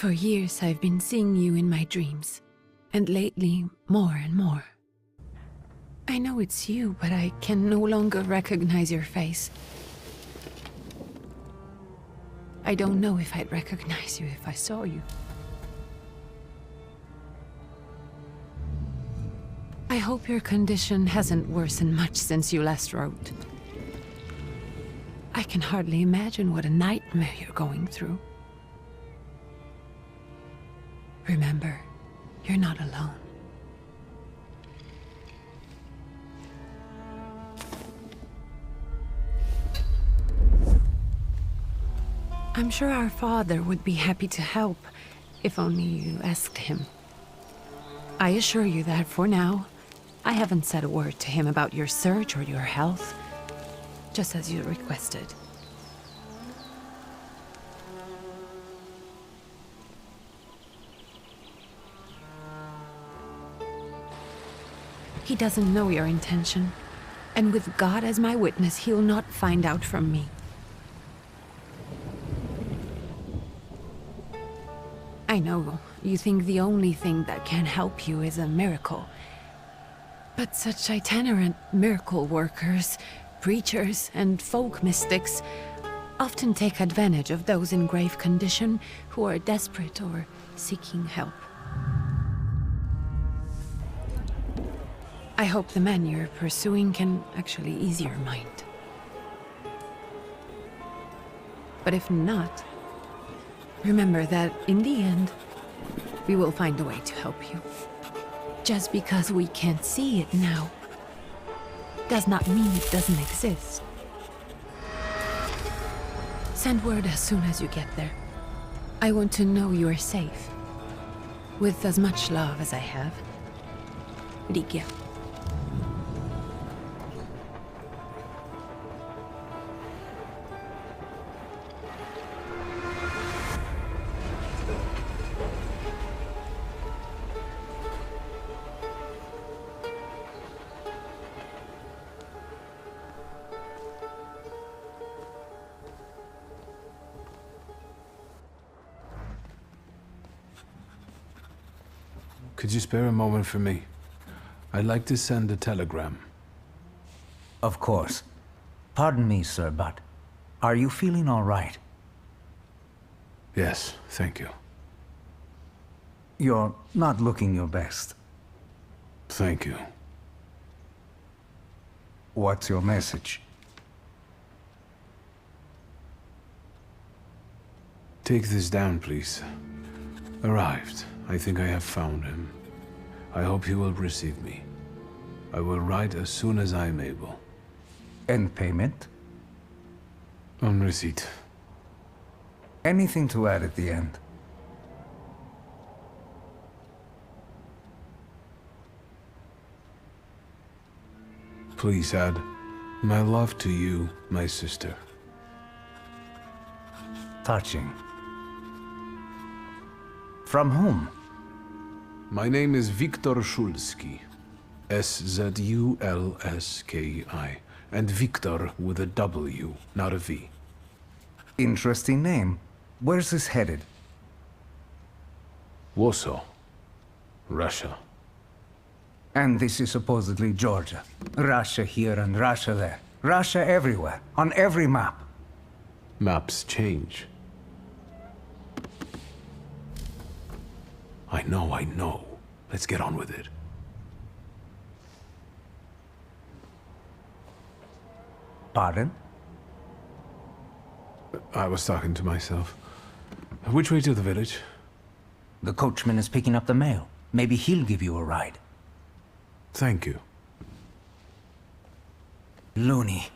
For years I've been seeing you in my dreams, and lately more and more. I know it's you, but I can no longer recognize your face. I don't know if I'd recognize you if I saw you. I hope your condition hasn't worsened much since you last wrote. I can hardly imagine what a nightmare you're going through. Remember, you're not alone. I'm sure our father would be happy to help, if only you asked him. I assure you that for now, I haven't said a word to him about your search or your health, just as you requested. He doesn't know your intention, and with God as my witness, he'll not find out from me. I know you think the only thing that can help you is a miracle. But such itinerant miracle workers, preachers, and folk mystics often take advantage of those in grave condition who are desperate or seeking help. I hope the man you're pursuing can actually ease your mind. But if not, remember that in the end, we will find a way to help you. Just because we can't see it now, does not mean it doesn't exist. Send word as soon as you get there. I want to know you are safe. With as much love as I have. Ligia. Could you spare a moment for me? I'd like to send a telegram. Of course. Pardon me, sir, but are you feeling all right? Yes, thank you. You're not looking your best. Thank you. What's your message? Take this down, please. Arrived. I think I have found him. I hope he will receive me. I will write as soon as I am able. And payment? On receipt. Anything to add at the end? Please add, my love to you, my sister. Touching. From whom? My name is Viktor Szulski. S-Z-U-L-S-K-I. And Viktor with a W, not a V. Interesting name. Where's this headed? Warsaw. Russia. And this is supposedly Georgia. Russia here and Russia there. Russia everywhere, on every map. Maps change. I know. Let's get on with it. Pardon? I was talking to myself. Which way to the village? The coachman is picking up the mail. Maybe he'll give you a ride. Thank you. Loony.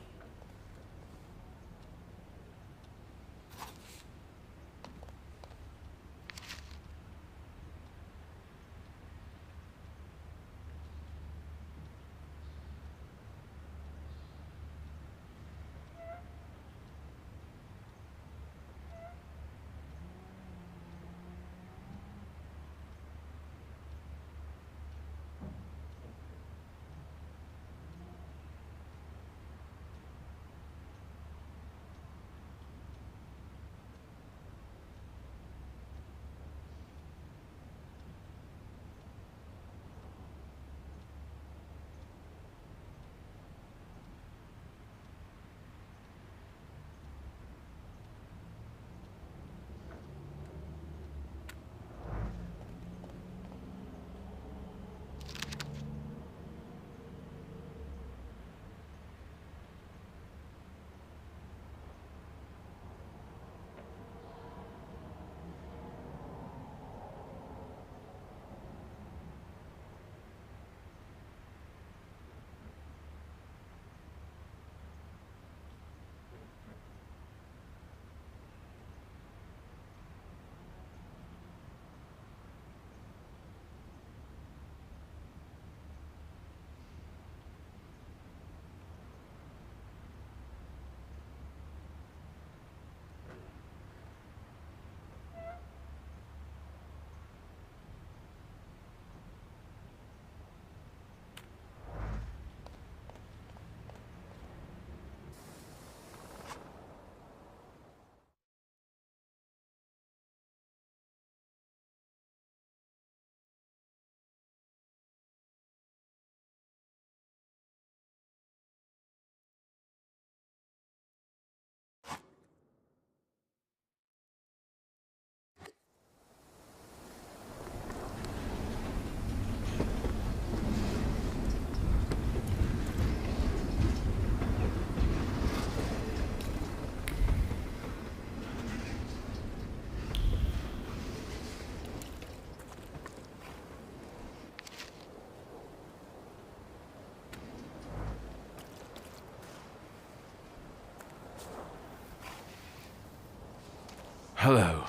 Hello.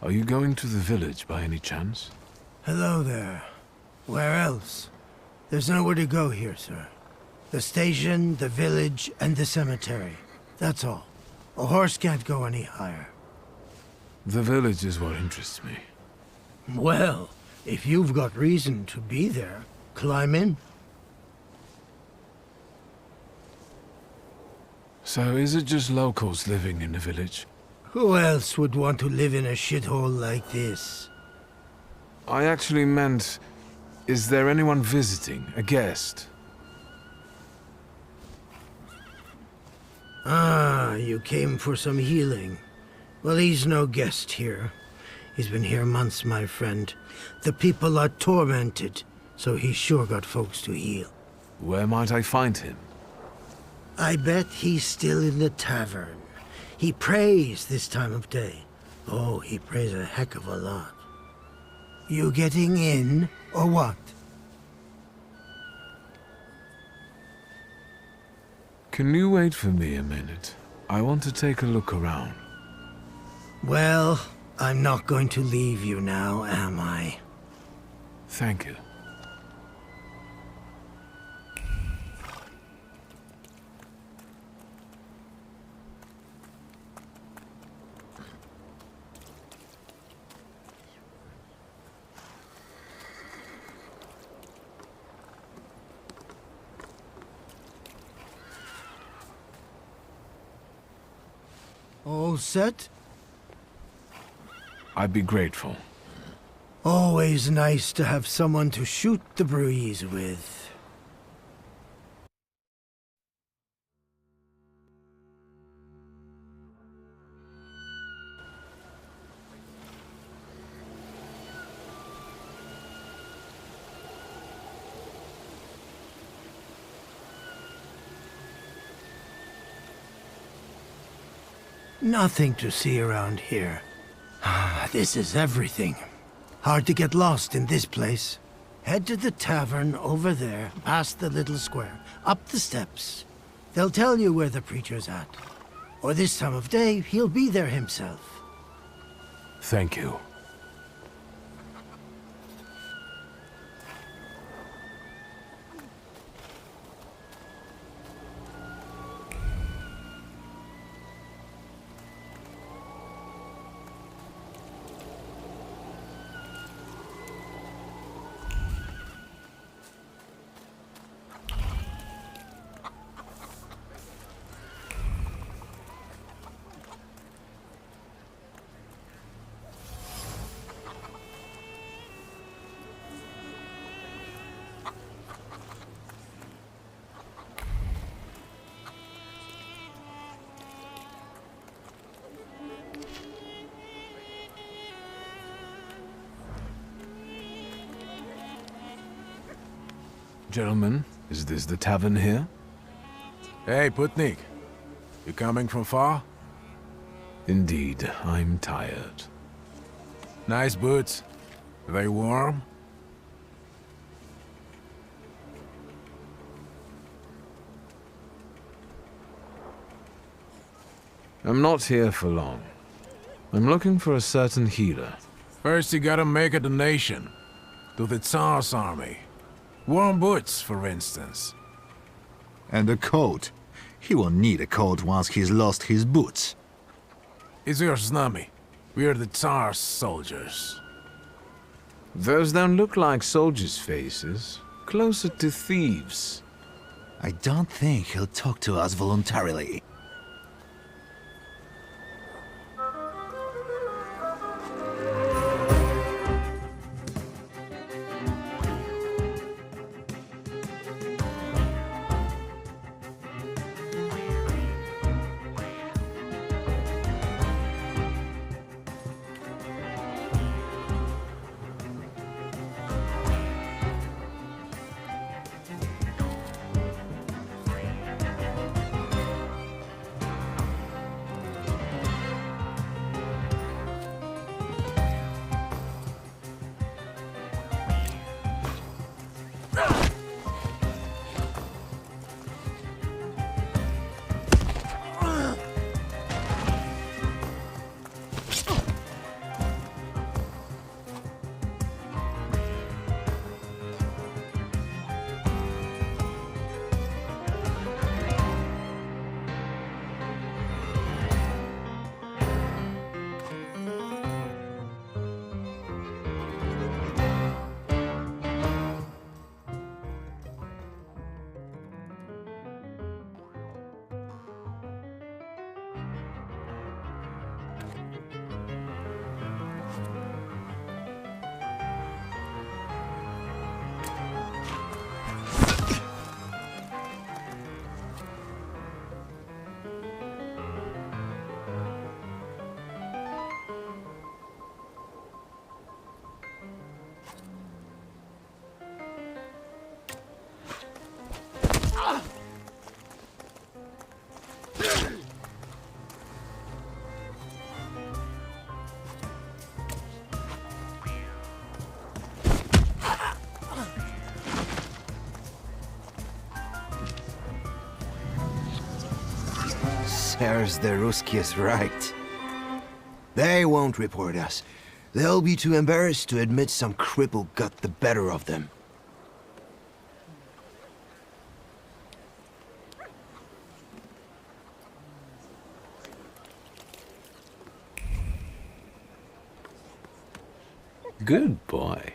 Are you going to the village by any chance? Hello there. Where else? There's nowhere to go here, sir. The station, the village, and the cemetery. That's all. A horse can't go any higher. The village is what interests me. Well, if you've got reason to be there, climb in. So is it just locals living in the village? Who else would want to live in a shithole like this? I actually meant, is there anyone visiting, a guest? Ah, you came for some healing. Well, he's no guest here. He's been here months, my friend. The people are tormented, so he's sure got folks to heal. Where might I find him? I bet he's still in the tavern. He prays this time of day. Oh, he prays a heck of a lot. You getting in, or what? Can you wait for me a minute? I want to take a look around. Well, I'm not going to leave you now, am I? Thank you. All set? I'd be grateful. Always nice to have someone to shoot the breeze with. Nothing to see around here. This is everything. Hard to get lost in this place. Head to the tavern over there, past the little square, up the steps. They'll tell you where the preacher's at. Or this time of day, he'll be there himself. Thank you. Gentlemen, is this the tavern here? Hey, Putnik. You coming from far? Indeed, I'm tired. Nice boots. Are they warm? I'm not here for long. I'm looking for a certain healer. First you gotta make a donation. To the Tsar's army. Warm boots, for instance. And a coat. He won't need a coat once he's lost his boots. It's your snummy. We are the Tsar's soldiers. Those don't look like soldiers' faces. Closer to thieves. I don't think he'll talk to us voluntarily. There's the Ruskies right. They won't report us. They'll be too embarrassed to admit some cripple got the better of them. Good boy.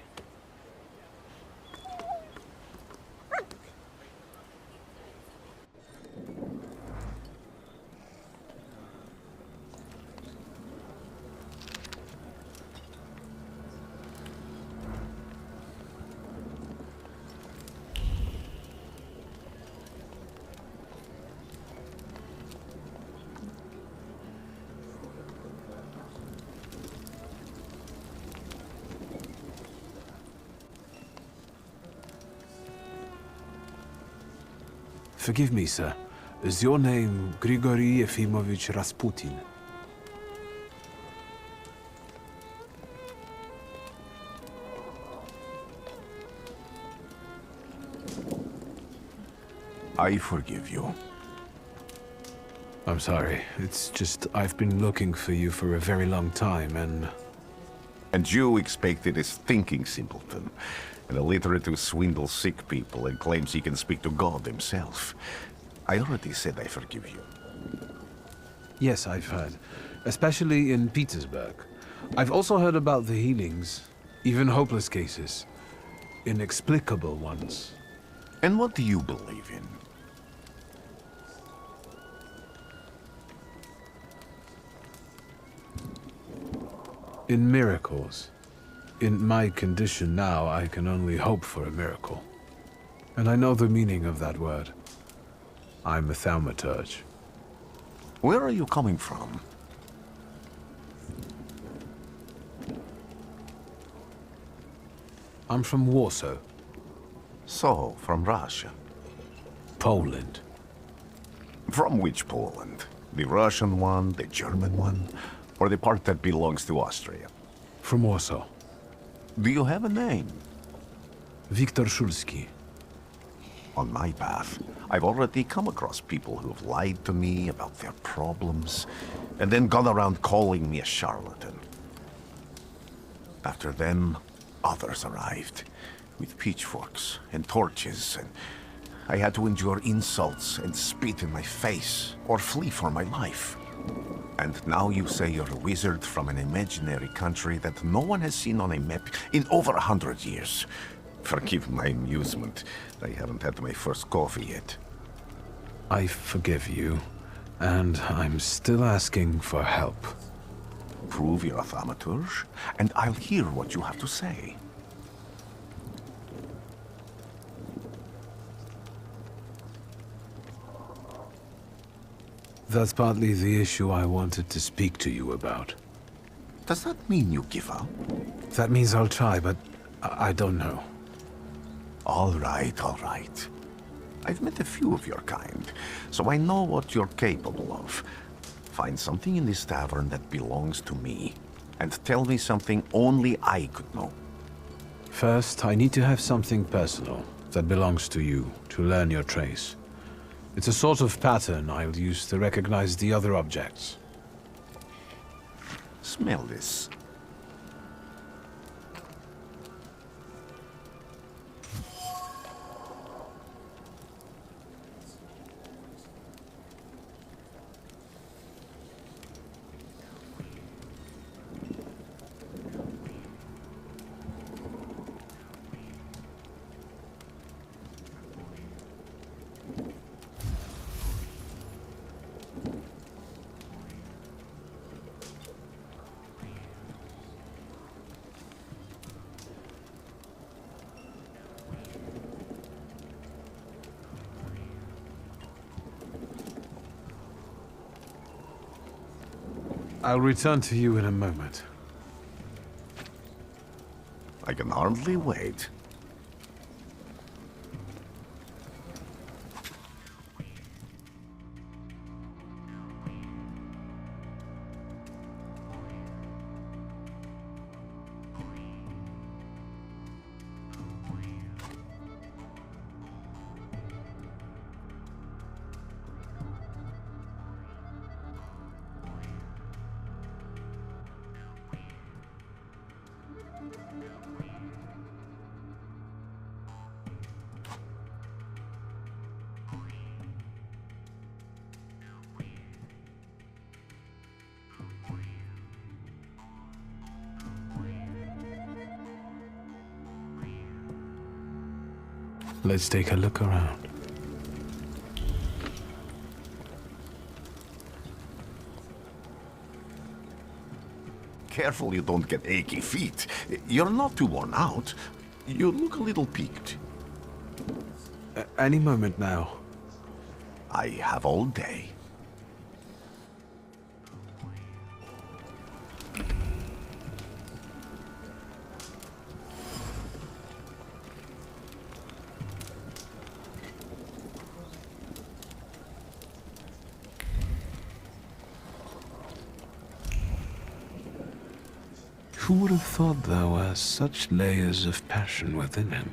Forgive me, sir. Is your name Grigory Yefimovich Rasputin? I forgive you. I'm sorry. It's just I've been looking for you for a very long time, and... And you expected a thinking simpleton, an illiterate who swindles sick people and claims he can speak to God himself. I already said I forgive you. Yes, I've heard. Especially in Petersburg. I've also heard about the healings, even hopeless cases. Inexplicable ones. And what do you believe in? In miracles. In my condition now, I can only hope for a miracle. And I know the meaning of that word. I'm a Thaumaturge. Where are you coming from? I'm from Warsaw, So, from Russia. Poland. From which Poland? The Russian one, the German one, or the part that belongs to Austria? From Warsaw. Do you have a name? Wiktor Szulski. On my path, I've already come across people who have lied to me about their problems, and then gone around calling me a charlatan. After them, others arrived, with pitchforks and torches, and I had to endure insults and spit in my face, or flee for my life. And now you say you're a wizard from an imaginary country that no one has seen on a map in over 100 years. Forgive my amusement. I haven't had my first coffee yet. I forgive you, and I'm still asking for help. Prove you're a Thaumaturge, and I'll hear what you have to say. That's partly the issue I wanted to speak to you about. Does that mean you give up? That means I'll try, but I don't know. All right, all right. I've met a few of your kind, so I know what you're capable of. Find something in this tavern that belongs to me, and tell me something only I could know. First, I need to have something personal that belongs to you to learn your trace. It's a sort of pattern I'll use to recognize the other objects. Smell this. I'll return to you in a moment. I can hardly wait. Let's take a look around. Careful you don't get achy feet. You're not too worn out. You look a little peaked. Any moment now. I have all day. Who would have thought there were such layers of passion within him?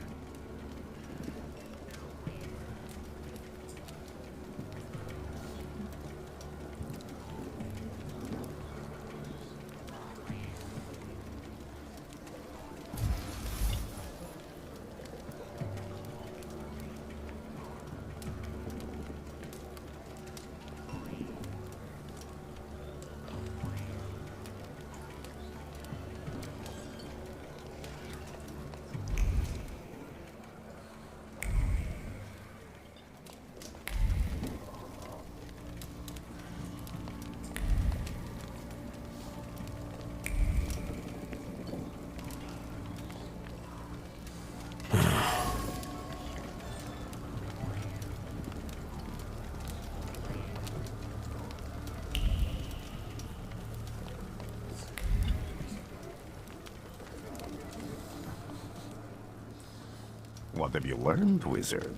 What have you learned, wizard?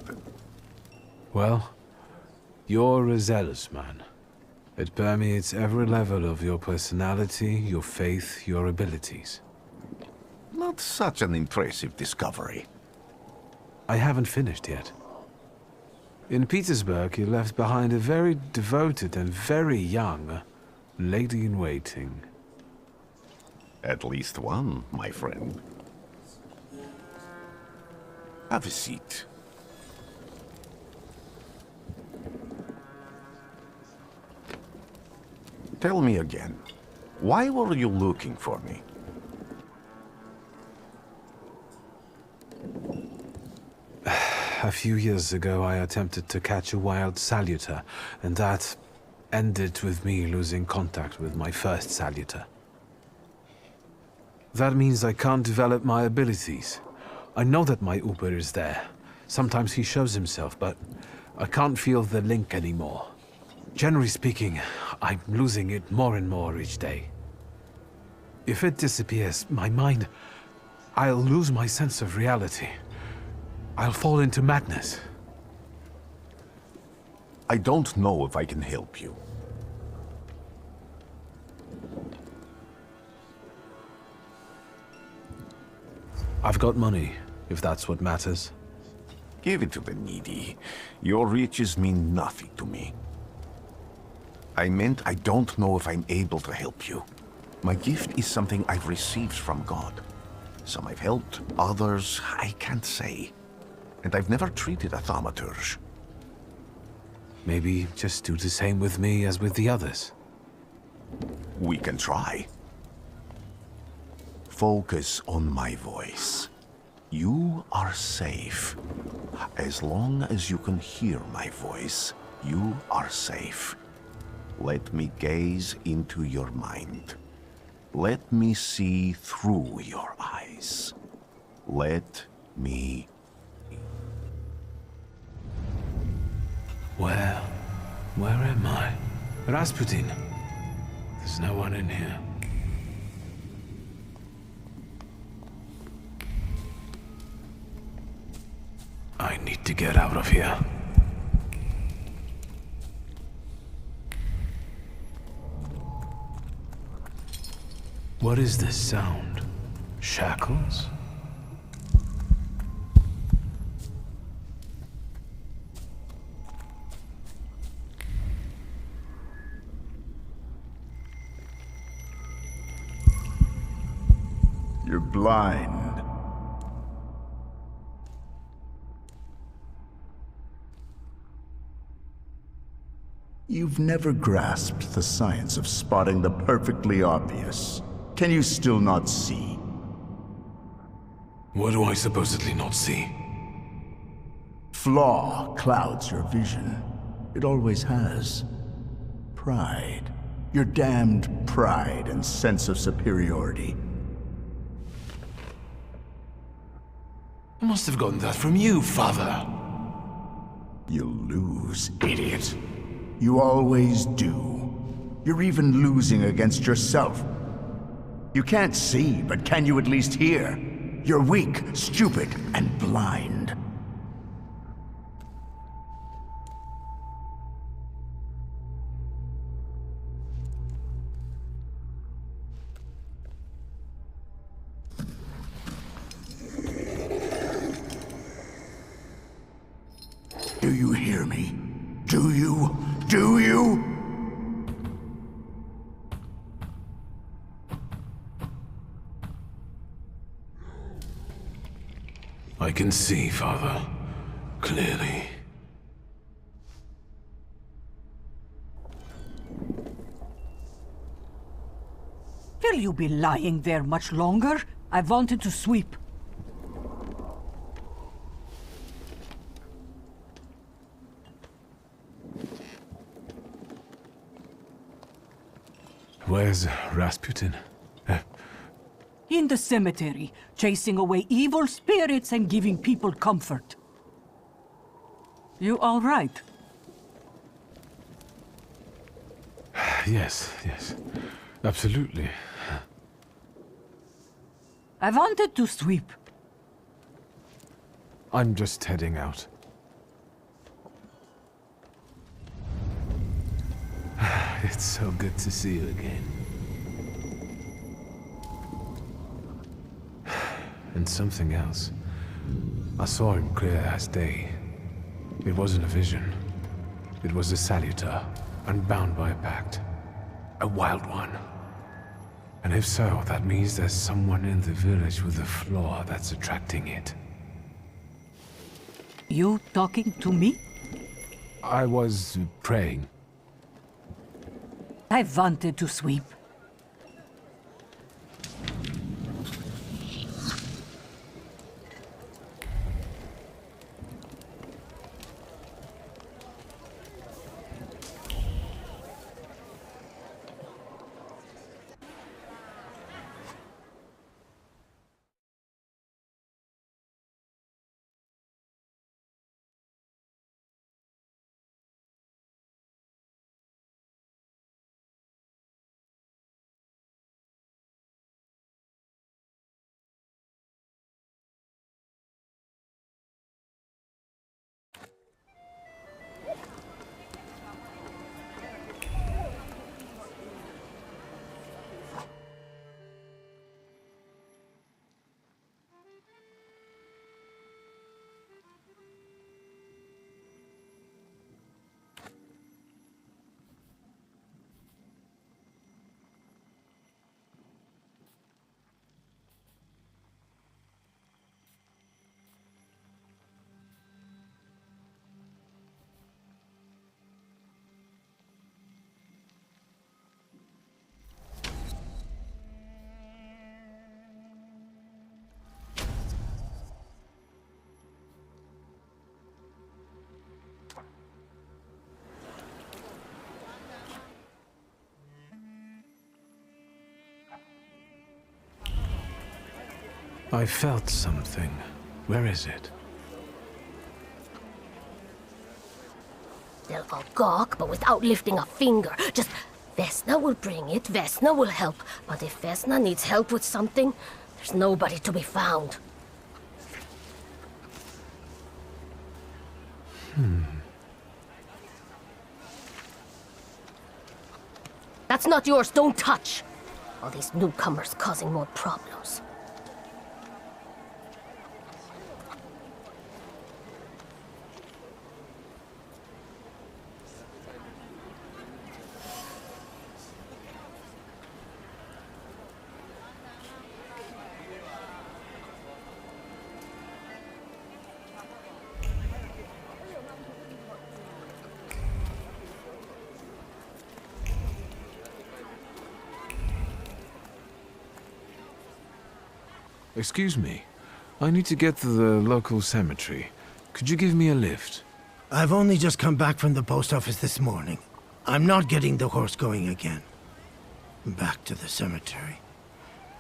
Well, you're a zealous man. It permeates every level of your personality, your faith, your abilities. Not such an impressive discovery. I haven't finished yet. In Petersburg, you left behind a very devoted and very young lady-in-waiting. At least one, my friend. Have a seat. Tell me again, why were you looking for me? A few years ago, I attempted to catch a wild salutor, and that ended with me losing contact with my first salutor. That means I can't develop my abilities. I know that my Uber is there. Sometimes he shows himself, but I can't feel the link anymore. Generally speaking, I'm losing it more and more each day. If it disappears, my mind, I'll lose my sense of reality. I'll fall into madness. I don't know if I can help you. I've got money, if that's what matters. Give it to the needy. Your riches mean nothing to me. I meant I don't know if I'm able to help you. My gift is something I've received from God. Some I've helped, others I can't say. And I've never treated a thaumaturge. Maybe just do the same with me as with the others. We can try. Focus on my voice. You are safe. As long as you can hear my voice, you are safe. Let me gaze into your mind. Let me see through your eyes. Let me... Where am I? Rasputin. There's no one in here. I need to get out of here. What is this sound? Shackles? You're blind. You've never grasped the science of spotting the perfectly obvious. Can you still not see? What do I supposedly not see? flaw clouds your vision. It always has. Pride. Your damned pride and sense of superiority. I must have gotten that from you, Father. You'll lose, idiot. You always do. You're even losing against yourself. You can't see, but can you at least hear? You're weak, stupid, and blind. Do you hear me? Do you? Do you? I can see, Father. Clearly. Will you be lying there much longer? I wanted to sweep. Where's Rasputin? In the cemetery, chasing away evil spirits and giving people comfort. You all right? Yes, yes. Absolutely. I wanted to sweep. I'm just heading out. It's so good to see you again. And something else. I saw him clear as day. It wasn't a vision. It was a salutor, unbound by a pact. A wild one. And if so, that means there's someone in the village with a flaw that's attracting it. You talking to me? I was praying. I wanted to sweep. I felt something. Where is it? They'll all gawk, but without lifting a finger. Just, Vesna will bring it, Vesna will help. But if Vesna needs help with something, there's nobody to be found. That's not yours, don't touch! All these newcomers causing more problems. Excuse me. I need to get to the local cemetery. Could you give me a lift? I've only just come back from the post office this morning. I'm not getting the horse going again. Back to the cemetery.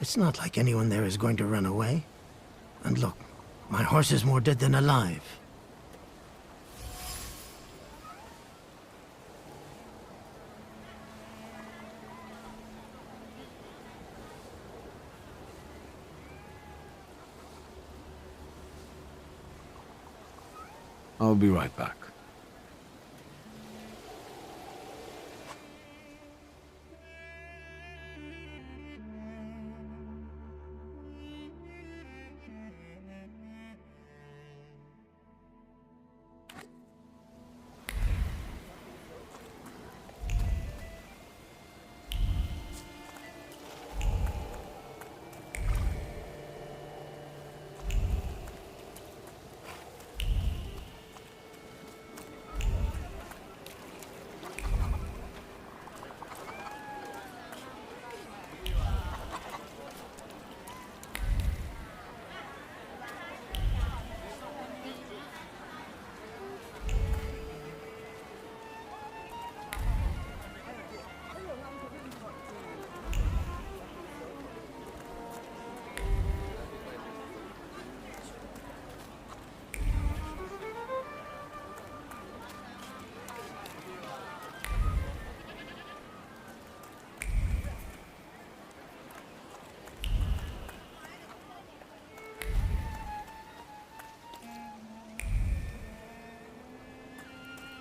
It's not like anyone there is going to run away. And look, my horse is more dead than alive. I'll be right back.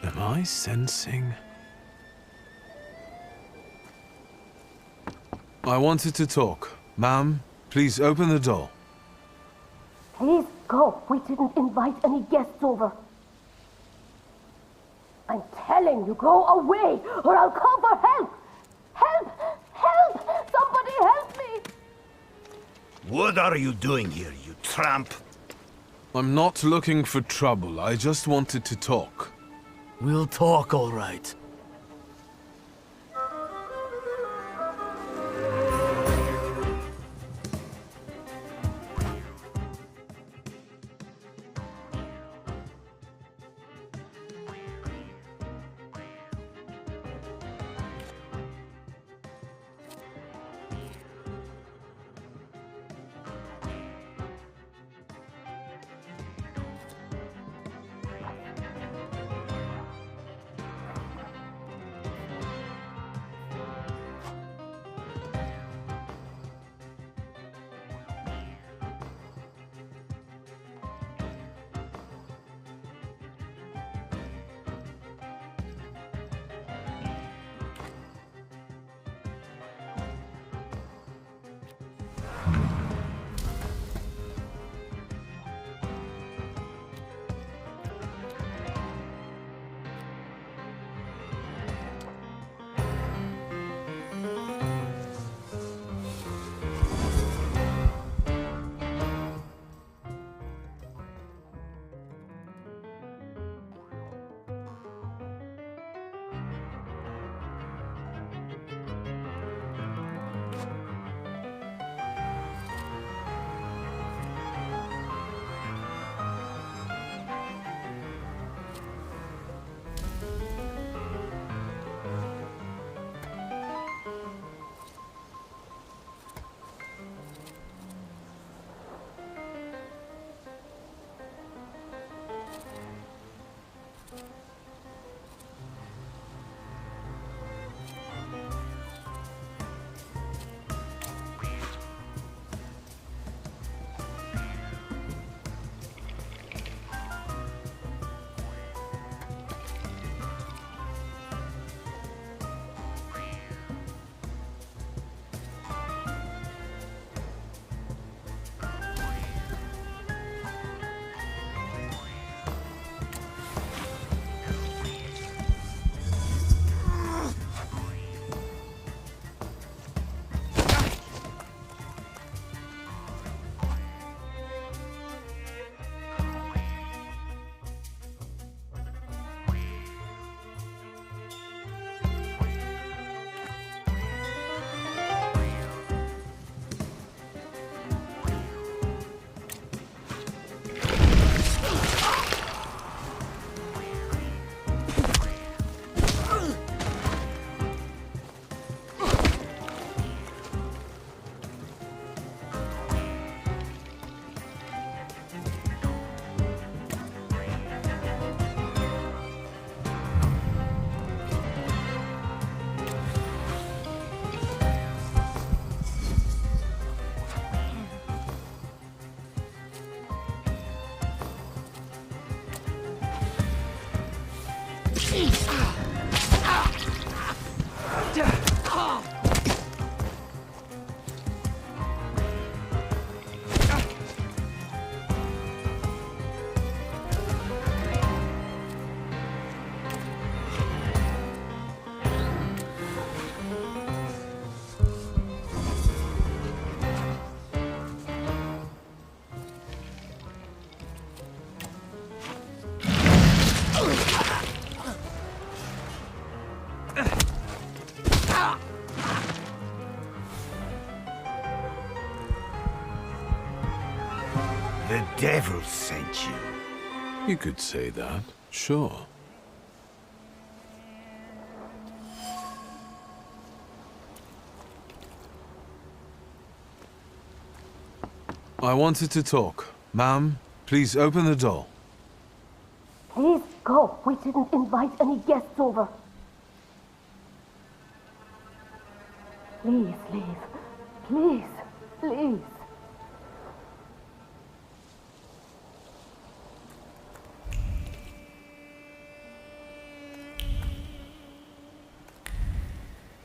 Am I sensing? I wanted to talk. Ma'am, please open the door. Please go. We didn't invite any guests over. I'm telling you, go away, or I'll call for help! Help! Help! Somebody help me! What are you doing here, you tramp? I'm not looking for trouble. I just wanted to talk. We'll talk, all right. The devil sent you. You could say that, sure. I wanted to talk. Ma'am, please open the door. Please go. We didn't invite any guests over. Please leave. Please, please.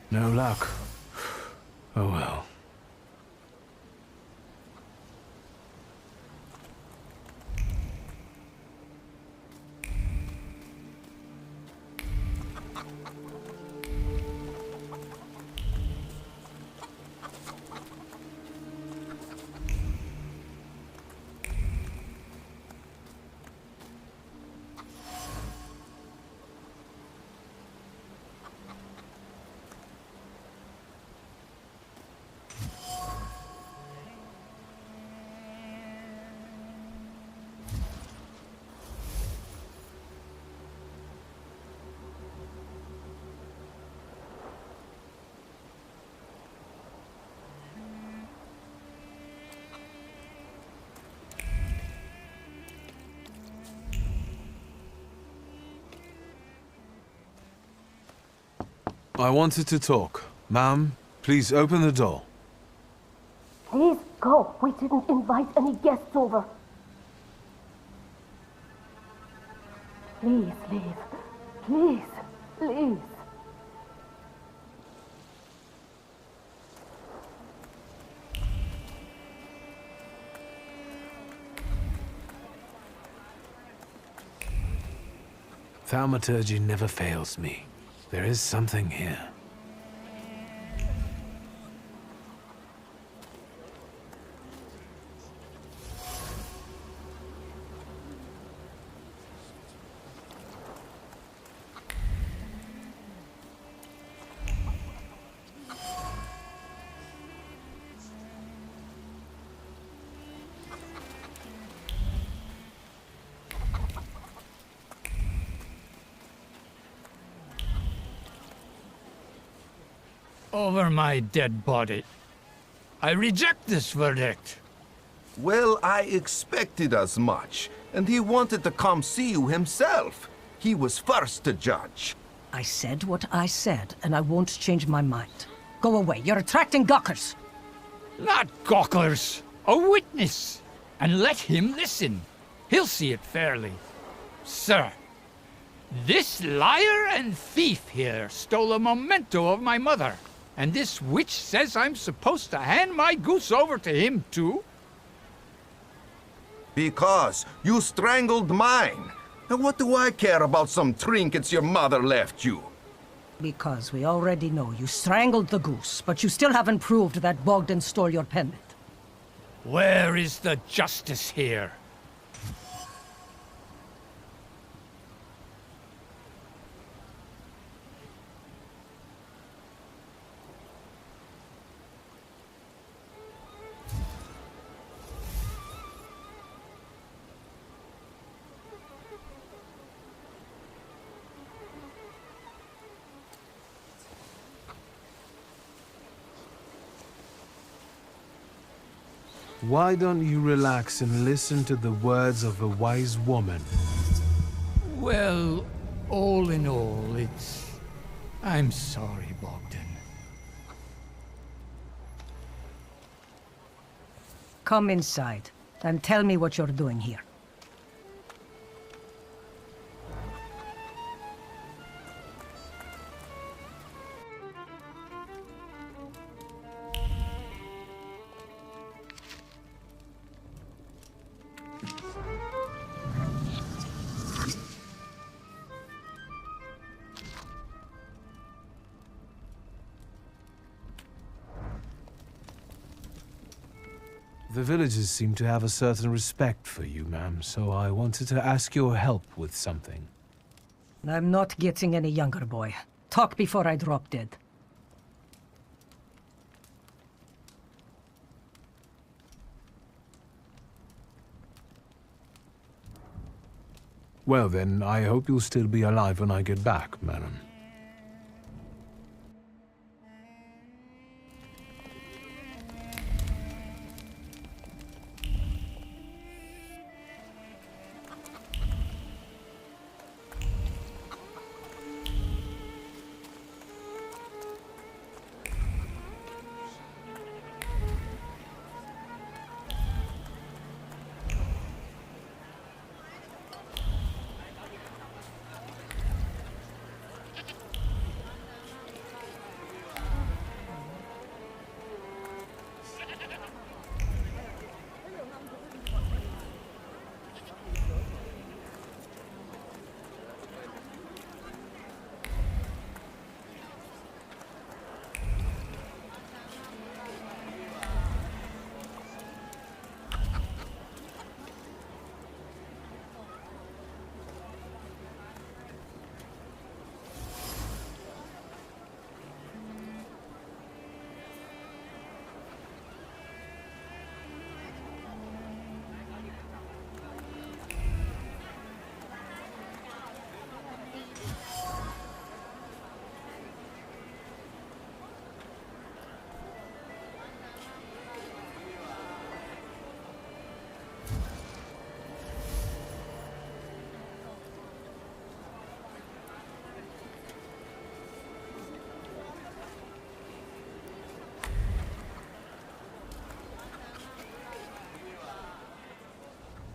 No luck. Oh well. I wanted to talk. Ma'am, please open the door. Please go. We didn't invite any guests over. Please leave. Please, please. Thaumaturge never fails me. There is something here. Over my dead body. I reject this verdict. Well, I expected as much, and he wanted to come see you himself. He was first to judge. I said what I said, and I won't change my mind. Go away. You're attracting gawkers. Not gawkers. A witness. And let him listen. He'll see it fairly. Sir, this liar and thief here stole a memento of my mother. And this witch says I'm supposed to hand my goose over to him, too? Because you strangled mine. And what do I care about some trinkets your mother left you? Because we already know you strangled the goose, but you still haven't proved that Bogdan stole your pendant. Where is the justice here? Why don't you relax and listen to the words of a wise woman? Well, all in all, I'm sorry, Bogdan. Come inside, and tell me what you're doing here. The villagers seem to have a certain respect for you, ma'am, so I wanted to ask your help with something. I'm not getting any younger, boy. Talk before I drop dead. Well then, I hope you'll still be alive when I get back, madam.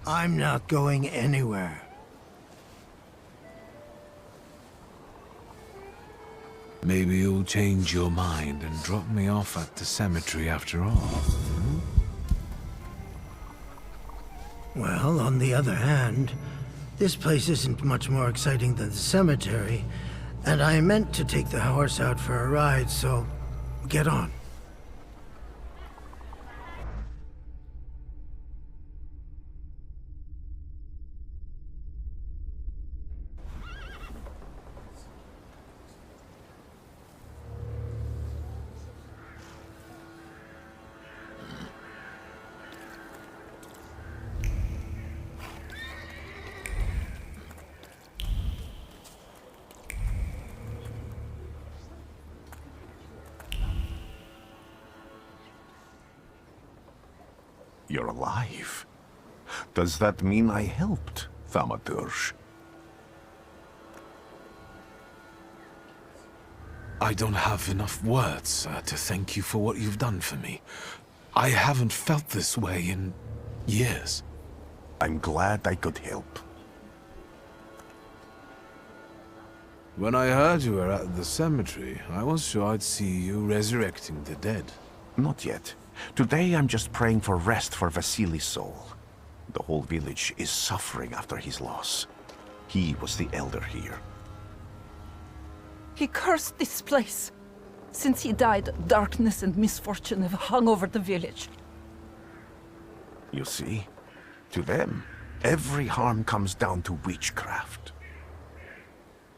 I'm not going anywhere. Maybe you'll change your mind and drop me off at the cemetery after all. Well, on the other hand, this place isn't much more exciting than the cemetery, and I meant to take the horse out for a ride, so get on. You're alive. Does that mean I helped, Thaumaturge? I don't have enough words to thank you for what you've done for me. I haven't felt this way in years. I'm glad I could help. When I heard you were at the cemetery, I was sure I'd see you resurrecting the dead. Not yet. Today I'm just praying for rest for Vasily's soul. The whole village is suffering after his loss. He was the elder here. He cursed this place. Since he died, darkness and misfortune have hung over the village. You see, to them, every harm comes down to witchcraft.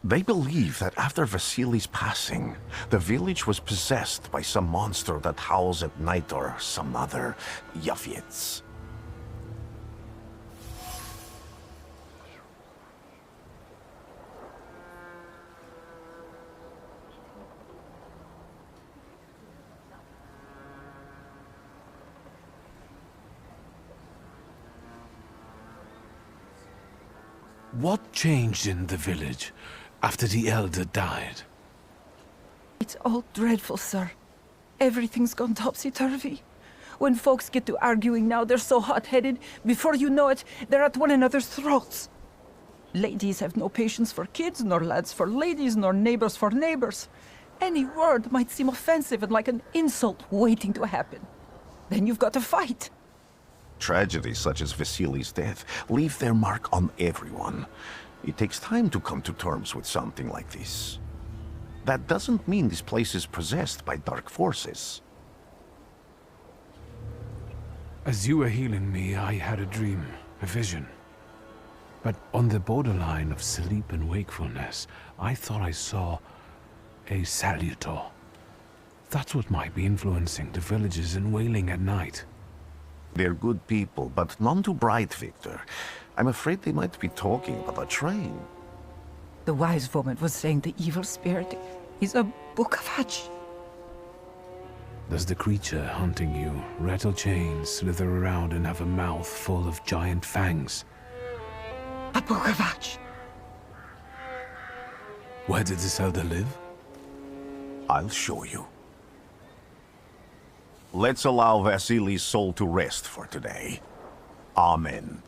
They believe that after Vasily's passing, the village was possessed by some monster that howls at night or some other yaviets. What changed in the village after the elder died? It's all dreadful, sir. Everything's gone topsy-turvy. When folks get to arguing now, they're so hot-headed, before you know it, they're at one another's throats. Ladies have no patience for kids, nor lads for ladies, nor neighbors for neighbors. Any word might seem offensive and like an insult waiting to happen. Then you've got to fight. Tragedies such as Vasily's death leave their mark on everyone. It takes time to come to terms with something like this. That doesn't mean this place is possessed by dark forces. As you were healing me, I had a dream, a vision. But on the borderline of sleep and wakefulness, I thought I saw a salutor. That's what might be influencing the villagers in wailing at night. They're good people, but none too bright, Victor. I'm afraid they might be talking about a train. The wise woman was saying the evil spirit is a Bukovac. Does the creature hunting you rattle chains, slither around, and have a mouth full of giant fangs? A Bukovac. Where did this elder live? I'll show you. Let's allow Vasily's soul to rest for today. Amen.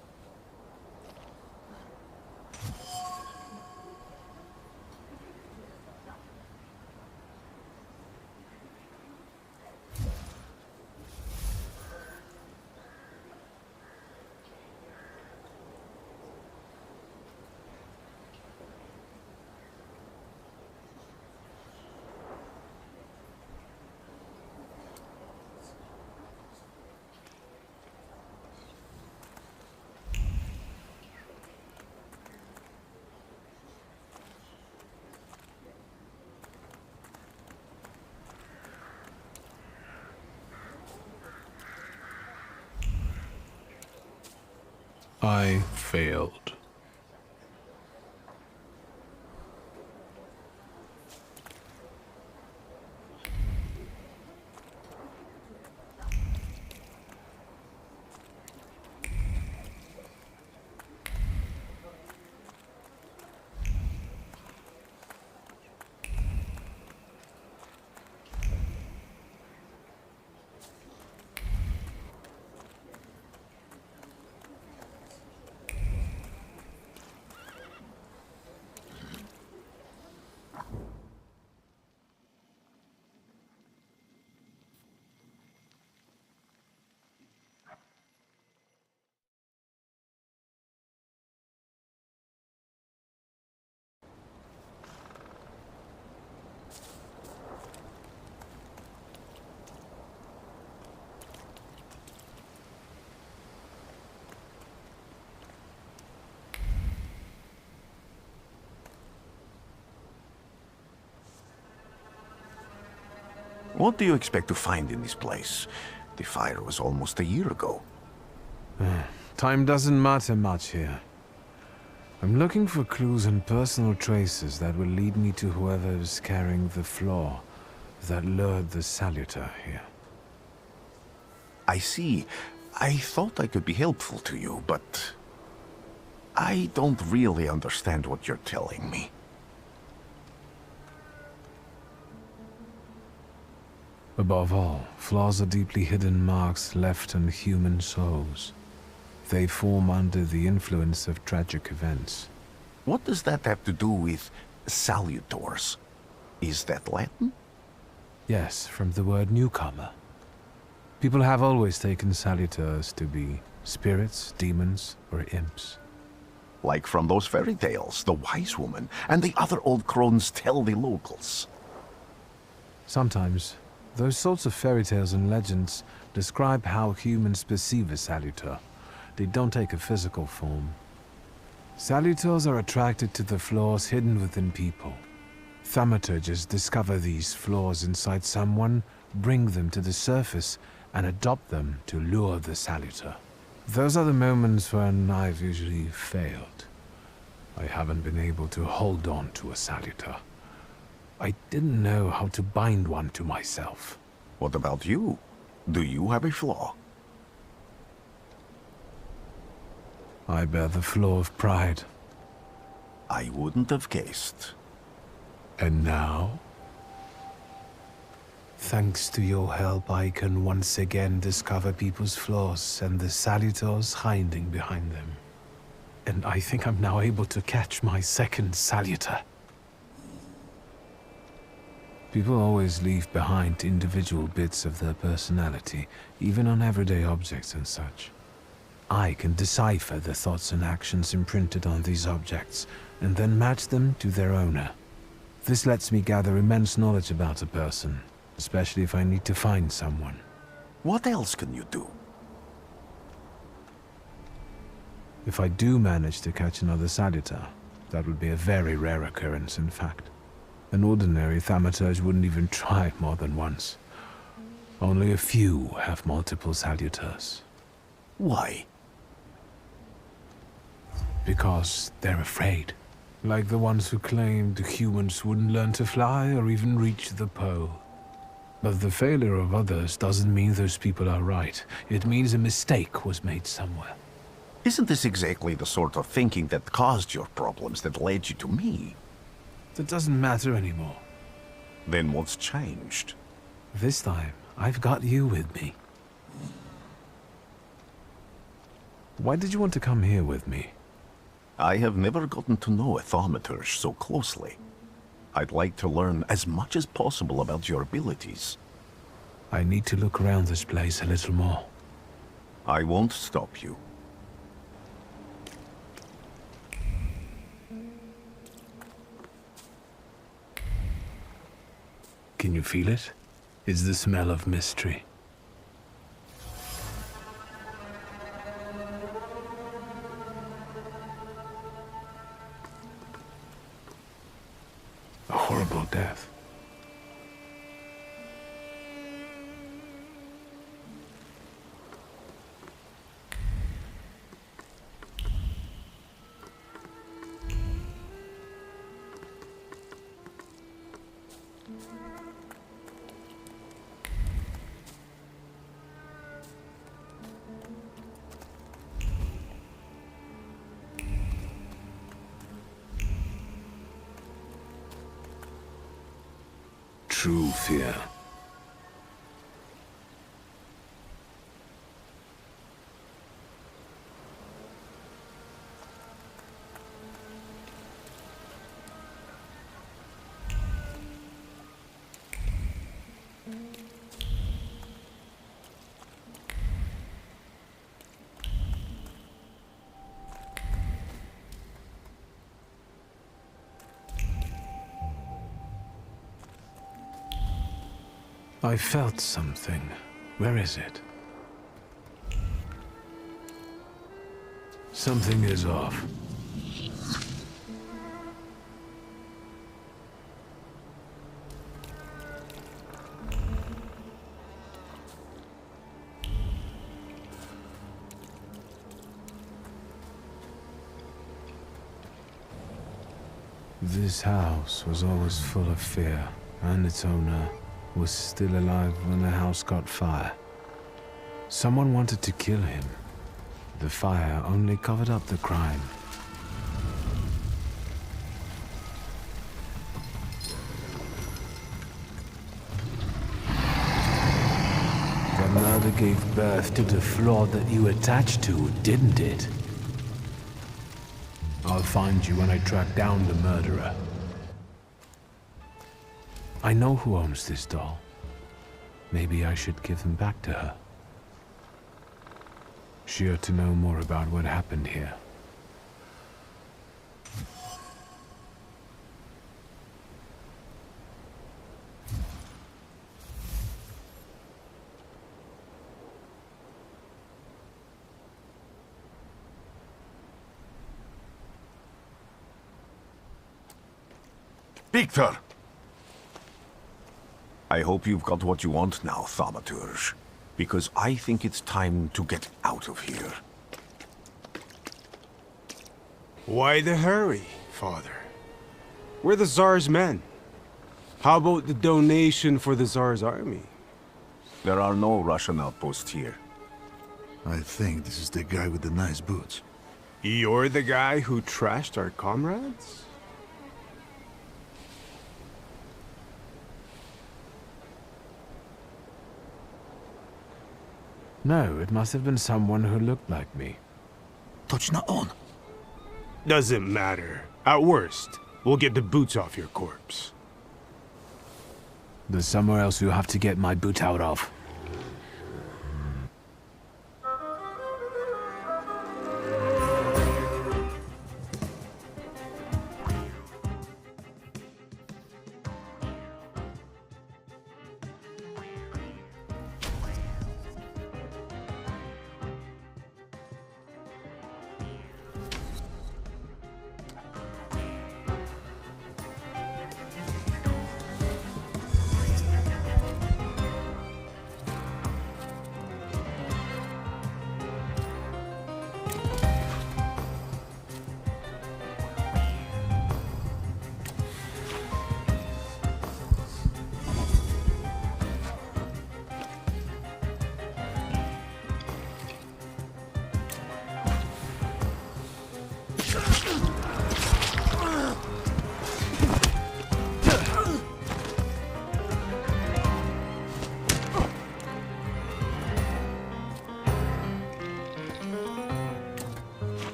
I failed. What do you expect to find in this place? The fire was almost a year ago. Time doesn't matter much here. I'm looking for clues and personal traces that will lead me to whoever is carrying the flaw that lured the salutor here. I see. I thought I could be helpful to you, but I don't really understand what you're telling me. Above all, flaws are deeply hidden marks left on human souls. They form under the influence of tragic events. What does that have to do with salutors? Is that Latin? Yes, from the word newcomer. People have always taken salutors to be spirits, demons, or imps. Like from those fairy tales, the wise woman and the other old crones tell the locals. Sometimes, those sorts of fairy tales and legends describe how humans perceive a salutor. They don't take a physical form. Salutors are attracted to the flaws hidden within people. Thaumaturges discover these flaws inside someone, bring them to the surface, and adopt them to lure the salutor. Those are the moments when I've usually failed. I haven't been able to hold on to a salutor. I didn't know how to bind one to myself. What about you? Do you have a flaw? I bear the flaw of pride. I wouldn't have guessed. And now? Thanks to your help, I can once again discover people's flaws and the salutors hiding behind them. And I think I'm now able to catch my second salutor. People always leave behind individual bits of their personality, even on everyday objects and such. I can decipher the thoughts and actions imprinted on these objects, and then match them to their owner. This lets me gather immense knowledge about a person, especially if I need to find someone. What else can you do? If I do manage to catch another salutor, that would be a very rare occurrence, in fact. An ordinary thaumaturge wouldn't even try more than once. Only a few have multiple salutors. Why? Because they're afraid. Like the ones who claimed humans wouldn't learn to fly or even reach the pole. But the failure of others doesn't mean those people are right. It means a mistake was made somewhere. Isn't this exactly the sort of thinking that caused your problems that led you to me? That doesn't matter anymore. Then what's changed? This time, I've got you with me. Why did you want to come here with me? I have never gotten to know a Thaumaturge so closely. I'd like to learn as much as possible about your abilities. I need to look around this place a little more. I won't stop you. Can you feel it? It's the smell of mystery. A horrible death. True fear. I felt something. Where is it? Something is off. This house was always full of fear, and its owner was still alive when the house caught fire. Someone wanted to kill him. The fire only covered up the crime. The murder gave birth to the flaw that you attached to, didn't it? I'll find you when I track down the murderer. I know who owns this doll. Maybe I should give them back to her. She ought to know more about what happened here. Victor! I hope you've got what you want now, Thaumaturge. Because I think it's time to get out of here. Why the hurry, Father? We're the Tsar's men. How about the donation for the Tsar's army? There are no Russian outposts here. I think this is the guy with the nice boots. You're the guy who trashed our comrades? No, it must have been someone who looked like me. Точно он. Doesn't matter. At worst, we'll get the boots off your corpse. There's somewhere else you have to get my boot out of.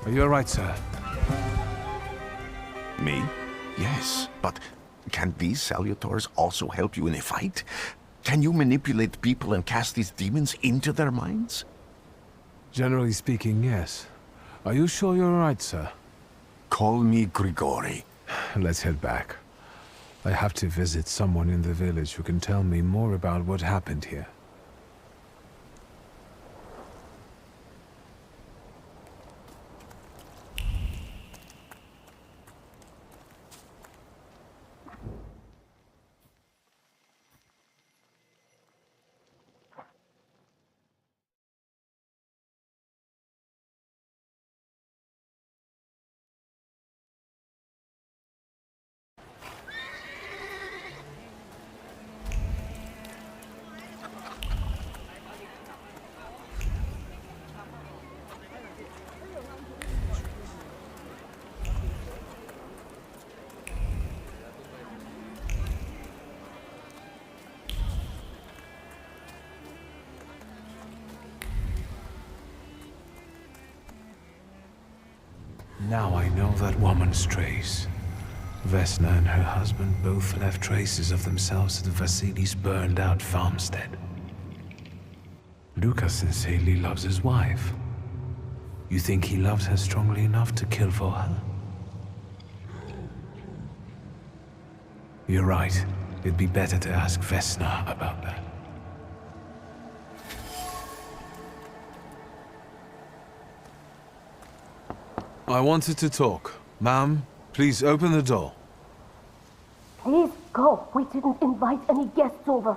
Are you alright, sir? Me? Yes, but can these salutors also help you in a fight? Can you manipulate people and cast these demons into their minds? Generally speaking, yes. Are you sure you're alright, sir? Call me Grigori. Let's head back. I have to visit someone in the village who can tell me more about what happened here. Now I know that woman's trace. Vesna and her husband both left traces of themselves at Vasily's burned-out farmstead. Luka sincerely loves his wife. You think he loves her strongly enough to kill for her? You're right. It'd be better to ask Vesna about that. I wanted to talk. Ma'am, please open the door. Please go. We didn't invite any guests over.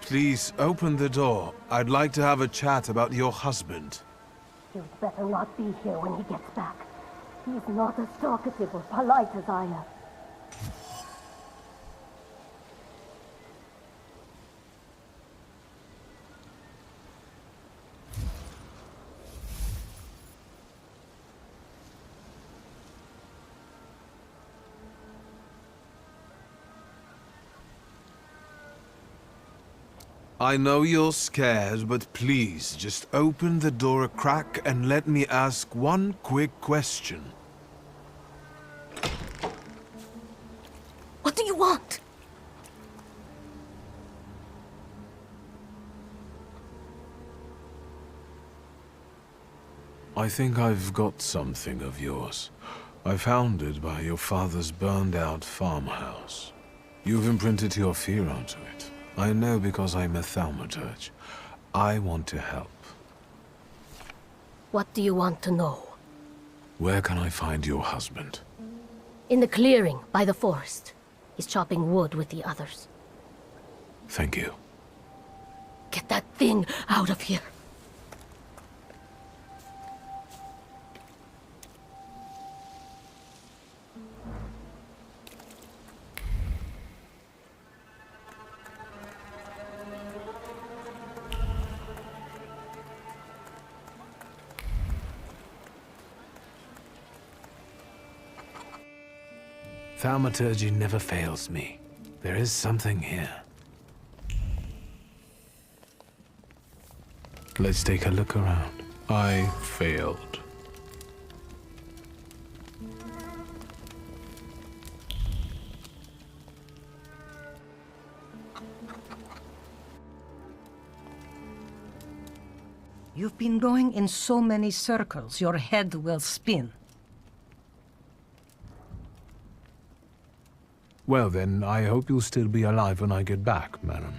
Please open the door. I'd like to have a chat about your husband. You'd better not be here when he gets back. He's not as talkative or polite as I am. I know you're scared, but please, just open the door a crack and let me ask one quick question. What do you want? I think I've got something of yours. I found it by your father's burned-out farmhouse. You've imprinted your fear onto it. I know because I'm a Thaumaturge. I want to help. What do you want to know? Where can I find your husband? In the clearing, by the forest. He's chopping wood with the others. Thank you. Get that thing out of here. Thaumaturge never fails me. There is something here. Let's take a look around. I failed. You've been going in so many circles, your head will spin. Well then, I hope you'll still be alive when I get back, madam.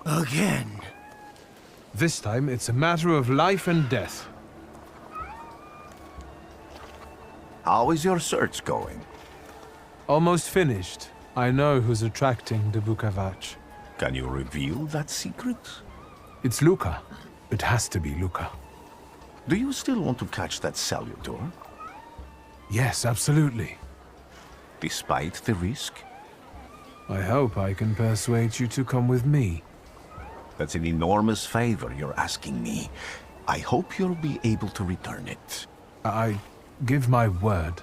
Again. This time, it's a matter of life and death. How is your search going? Almost finished. I know who's attracting the Bukavach. Can you reveal that secret? It's Luka. It has to be Luka. Do you still want to catch that salutor? Yes, absolutely. Despite the risk? I hope I can persuade you to come with me. That's an enormous favor you're asking me. I hope you'll be able to return it. I give my word.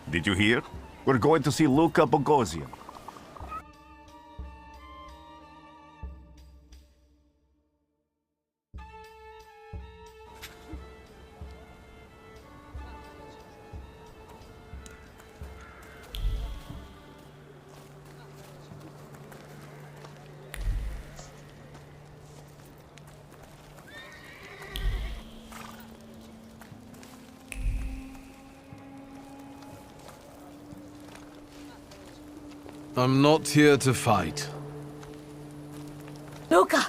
Did you hear? We're going to see Luca Bogosian. I'm not here to fight. Luca!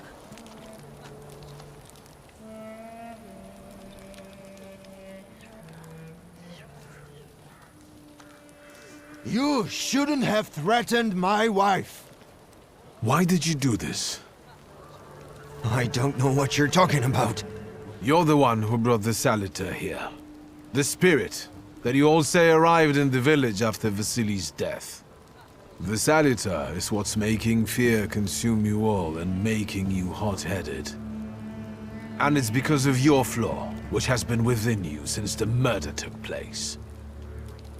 You shouldn't have threatened my wife. Why did you do this? I don't know what you're talking about. You're the one who brought the salutor here. The spirit that you all say arrived in the village after Vasily's death. The salutor is what's making fear consume you all and making you hot-headed. And it's because of your flaw, which has been within you since the murder took place.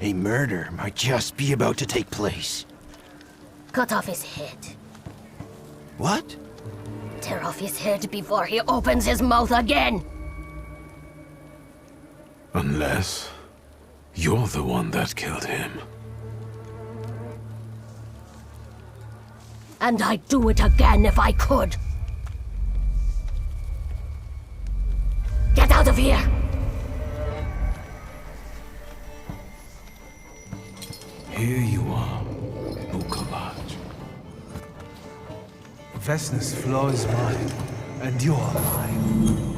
A murder might just be about to take place. Cut off his head. What? Tear off his head before he opens his mouth again! Unless you're the one that killed him. And I'd do it again if I could. Get out of here! Here you are, Bukalaj. Vesna's flaw is mine, and you're mine.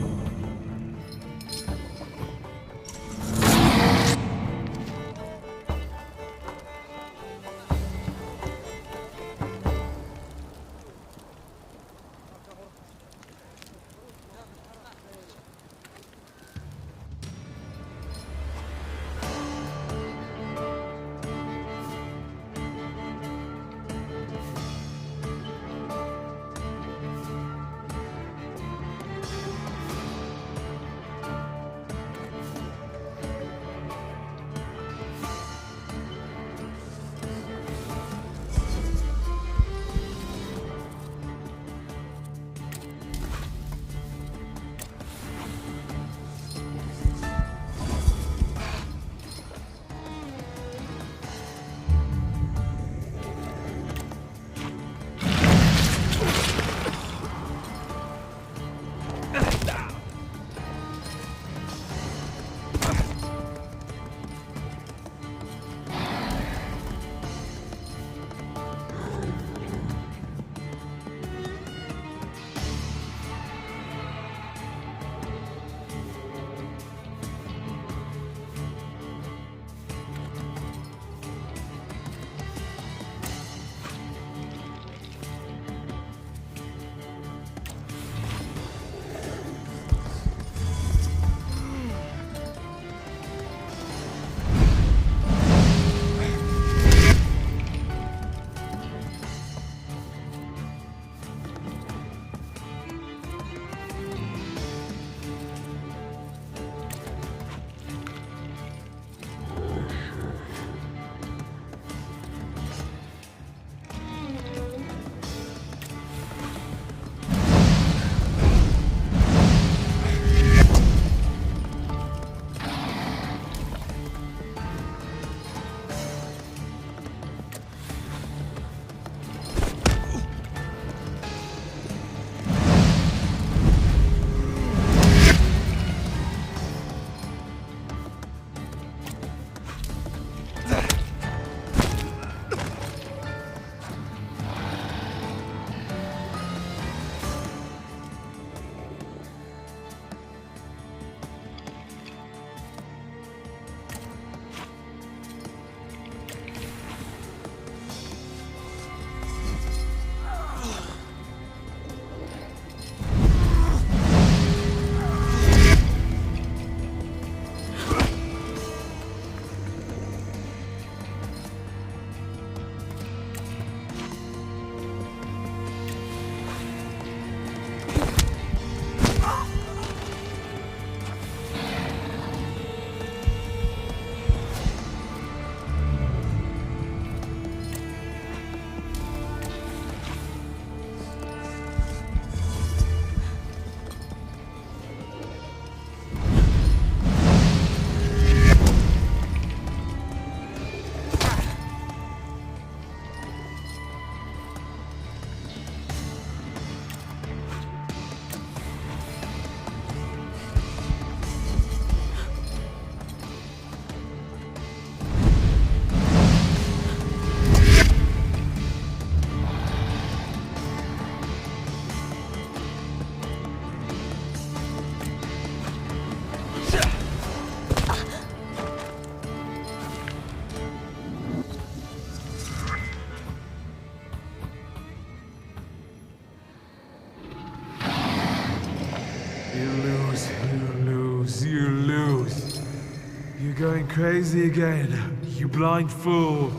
You're going crazy again, you blind fool.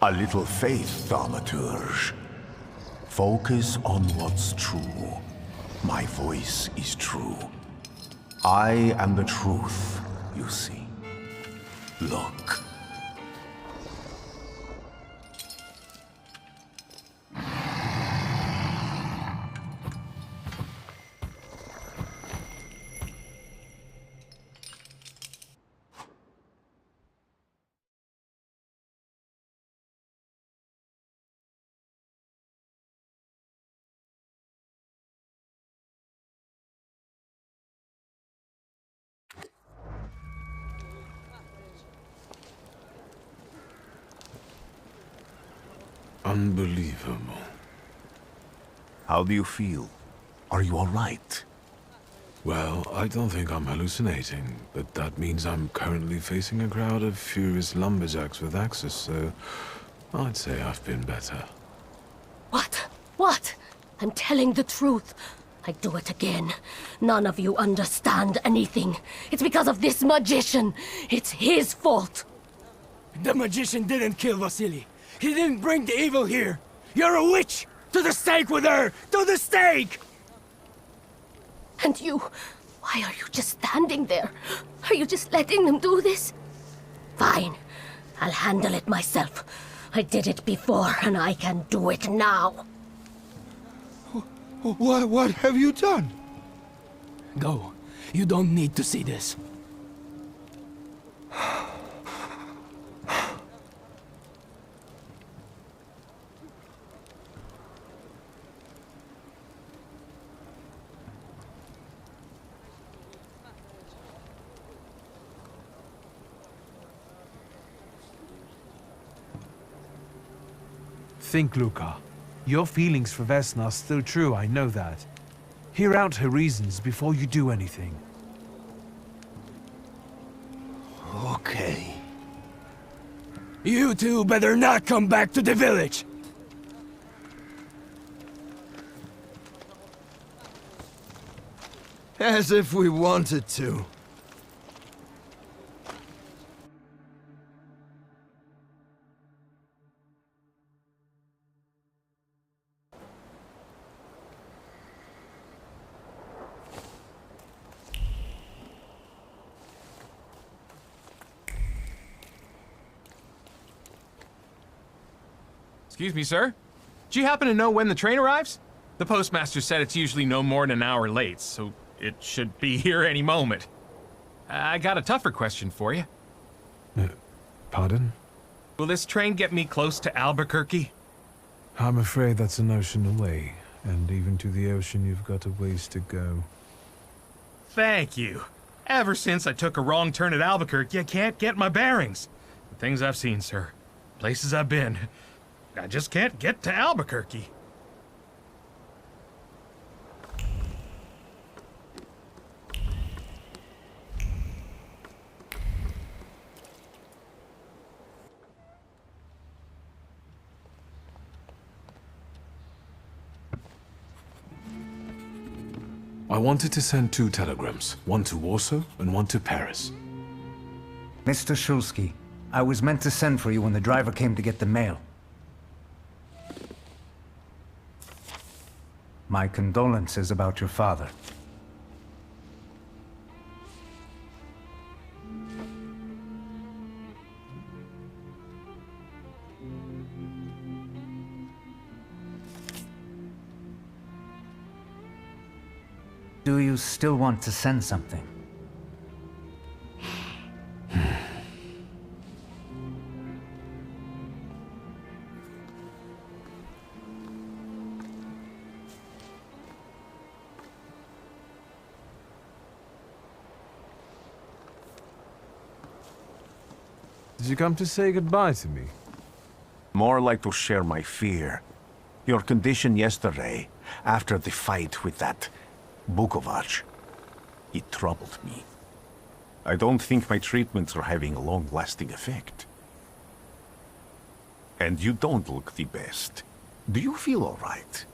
A little faith, Thaumaturge. Focus on what's true. My voice is true. I am the truth, you see. Look. Unbelievable. How do you feel? Are you all right? Well, I don't think I'm hallucinating, but that means I'm currently facing a crowd of furious lumberjacks with axes, so I'd say I've been better. What? What? I'm telling the truth. I do it again. None of you understand anything. It's because of this magician. It's his fault. The magician didn't kill Vasily. He didn't bring the evil here. You're a witch! To the stake with her! To the stake! And you, why are you just standing there? Are you just letting them do this? Fine. I'll handle it myself. I did it before, and I can do it now. What have you done? Go. You don't need to see this. Think, Luca. Your feelings for Vesna are still true, I know that. Hear out her reasons before you do anything. Okay. You two better not come back to the village! As if we wanted to. Excuse me, sir? Do you happen to know when the train arrives? The postmaster said it's usually no more than an hour late, so it should be here any moment. I got a tougher question for you. Pardon? Will this train get me close to Albuquerque? I'm afraid that's an ocean away, and even to the ocean you've got a ways to go. Thank you. Ever since I took a wrong turn at Albuquerque, I can't get my bearings. The things I've seen, sir. Places I've been. I just can't get to Albuquerque. I wanted to send 2 telegrams, one to Warsaw and one to Paris. Mr. Shulsky, I was meant to send for you when the driver came to get the mail. My condolences about your father. Do you still want to send something? Did you come to say goodbye to me? More like to share my fear. Your condition yesterday, after the fight with that Bukovac, it troubled me. I don't think my treatments are having a long-lasting effect. And you don't look the best. Do you feel all right?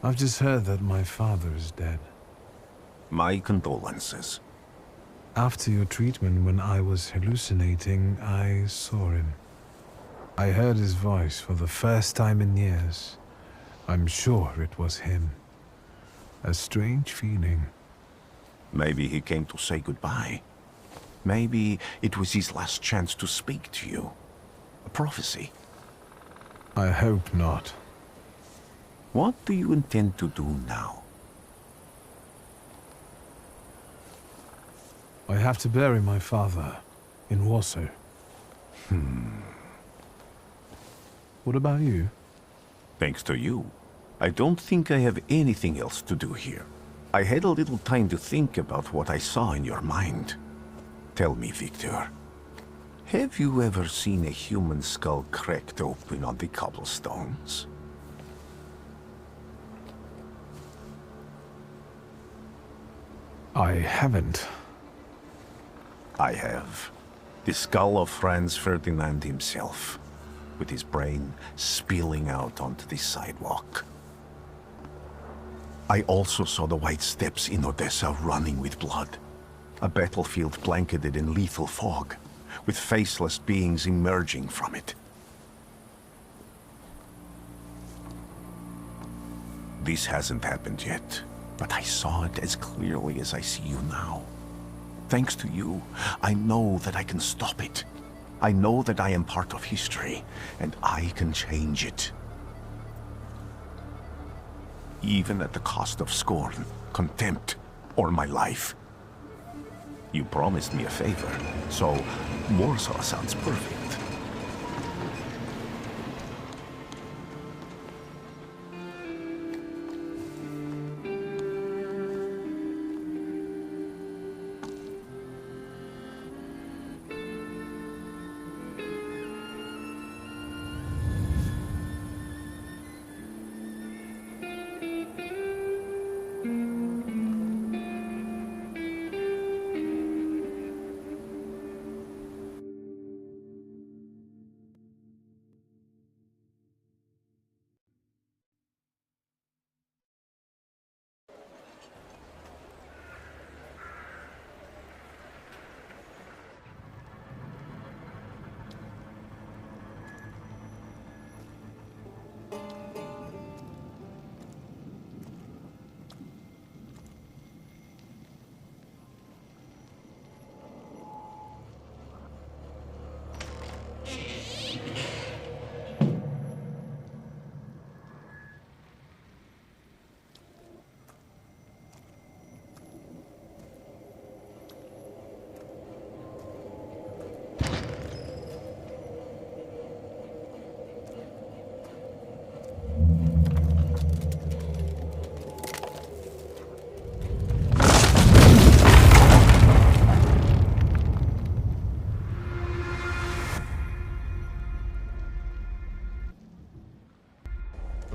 I've just heard that my father is dead. My condolences. After your treatment, when I was hallucinating, I saw him. I heard his voice for the first time in years. I'm sure it was him. A strange feeling. Maybe he came to say goodbye. Maybe it was his last chance to speak to you. A prophecy. I hope not. What do you intend to do now? I have to bury my father in Warsaw. What about you? Thanks to you, I don't think I have anything else to do here. I had a little time to think about what I saw in your mind. Tell me, Victor, have you ever seen a human skull cracked open on the cobblestones? I haven't. I have. The skull of Franz Ferdinand himself, with his brain spilling out onto the sidewalk. I also saw the white steps in Odessa running with blood. A battlefield blanketed in lethal fog, with faceless beings emerging from it. This hasn't happened yet, but I saw it as clearly as I see you now. Thanks to you, I know that I can stop it. I know that I am part of history, and I can change it. Even at the cost of scorn, contempt, or my life. You promised me a favor, so Warsaw sounds perfect.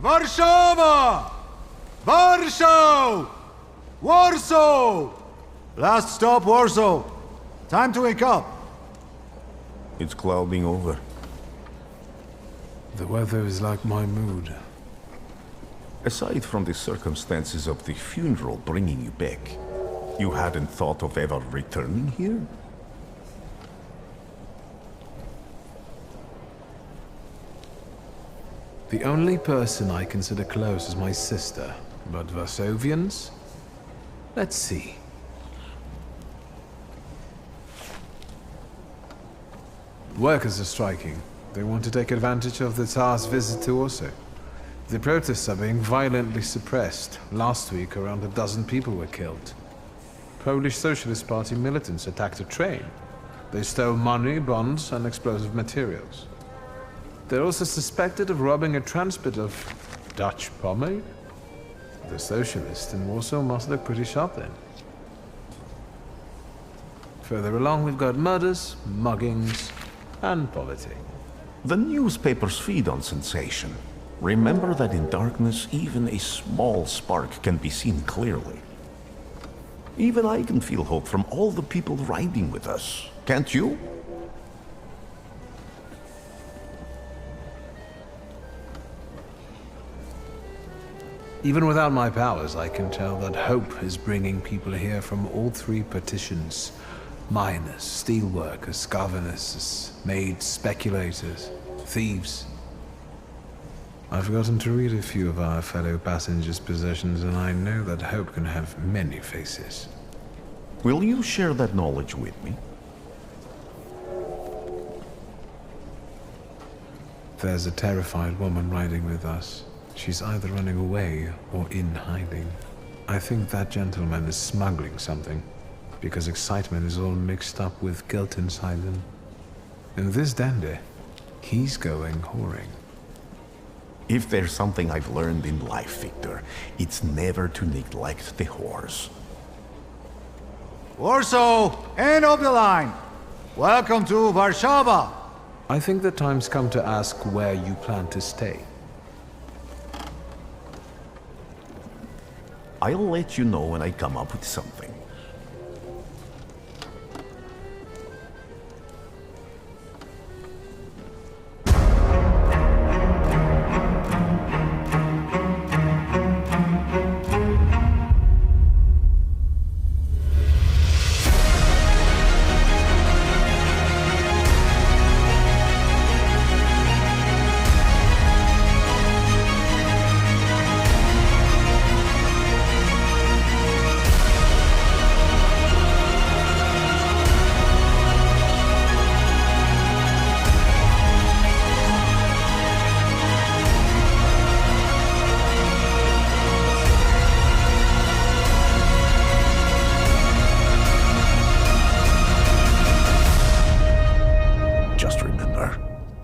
Warszawa! Warschau! Warsaw! Last stop, Warsaw. Time to wake up. It's clouding over. The weather is like my mood. Aside from the circumstances of the funeral bringing you back, you hadn't thought of ever returning here? The only person I consider close is my sister, but Varsovians? Let's see. Workers are striking. They want to take advantage of the Tsar's visit to Warsaw. The protests are being violently suppressed. Last week, around a dozen people were killed. Polish Socialist Party militants attacked a train. They stole money, bonds, and explosive materials. They're also suspected of robbing a transport of Dutch pomade. The socialists in Warsaw must look pretty sharp then. Further along, we've got murders, muggings, and poverty. The newspapers feed on sensation. Remember that in darkness, even a small spark can be seen clearly. Even I can feel hope from all the people riding with us. Can't you? Even without my powers, I can tell that hope is bringing people here from all three partitions. Miners, steelworkers, governesses, maids, speculators, thieves. I've gotten to read a few of our fellow passengers' possessions, and I know that hope can have many faces. Will you share that knowledge with me? There's a terrified woman riding with us. She's either running away or in hiding. I think that gentleman is smuggling something, because excitement is all mixed up with guilt inside him. And this dandy, he's going whoring. If there's something I've learned in life, Victor, it's never to neglect the whores. Warsaw and of the line. Welcome to Warschau. I think the time's come to ask where you plan to stay. I'll let you know when I come up with something.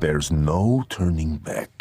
There's no turning back.